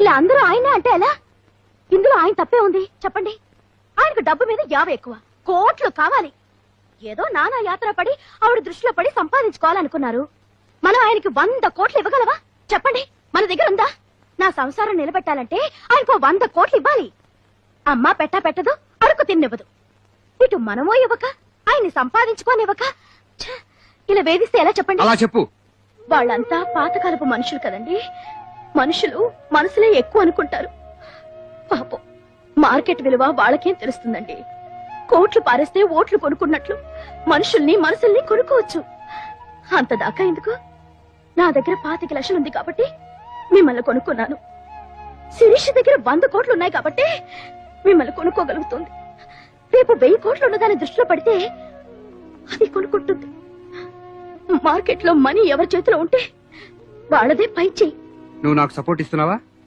ఇలా అందరూ ఆయనే అంటే ఎలా? ఇందులో ఆయన తప్పే ఉంది చెప్పండి. ఆయనకు డబ్బు మీద యావ ఎక్కువ, కోట్లు కావాలి. ఏదో నానా యాత్ర పడి ఆవిడ దృష్టిలో పడి సంపాదించుకోవాలనుకున్నారు. మనం ఆయనకి 100 కోట్లు ఇవ్వగలవా చెప్పండి? మన దగ్గర ఉందా? నా సంసారం నిలబెట్టాలంటే ఆయనకు 100 కోట్లు ఇవ్వాలి. అమ్మా పెట్టదు, అడుగు తిన్నివ్వదు. ఇటు మనమో ఇవ్వక ఆయన్ని సంపాదించుకోనివ్వక ఇలా వేధిస్తే ఎలా చెప్పండి? అలా చెప్పు. వాళ్ళంతా పాతకాలపు మనుషులు కదండి. మనుషులు మనసులే ఎక్కువ అనుకుంటారు. పాపం మార్కెట్ విలువ వాళ్ళకేం తెలుస్తుందండి. కోట్లు పారేస్తే ఓట్లు కొనుక్కున్నట్లు మనుషుల్ని మనసుల్ని కొనుక్కోవచ్చు. అంతదాకా ఎందుకు? నా దగ్గర 25 లక్షలు ఉంది కాబట్టి మిమ్మల్ని కొనుక్కున్నాను. శిరీష్ దగ్గర 100 కోట్లు ఉన్నాయి కాబట్టి మిమ్మల్ని కొనుక్కోగలుగుతుంది. రేపు 1000 కోట్లు ఉన్నదాన్ని దృష్టిలో పడితే అది కొనుక్కుంటుంది. మార్కెట్ లో మనీ ఎవరి చేతిలో ఉంటే వాళ్ళదే పై చెయ్యి. నువ్వు నాకు సపోర్ట్ ఇస్తున్నావా?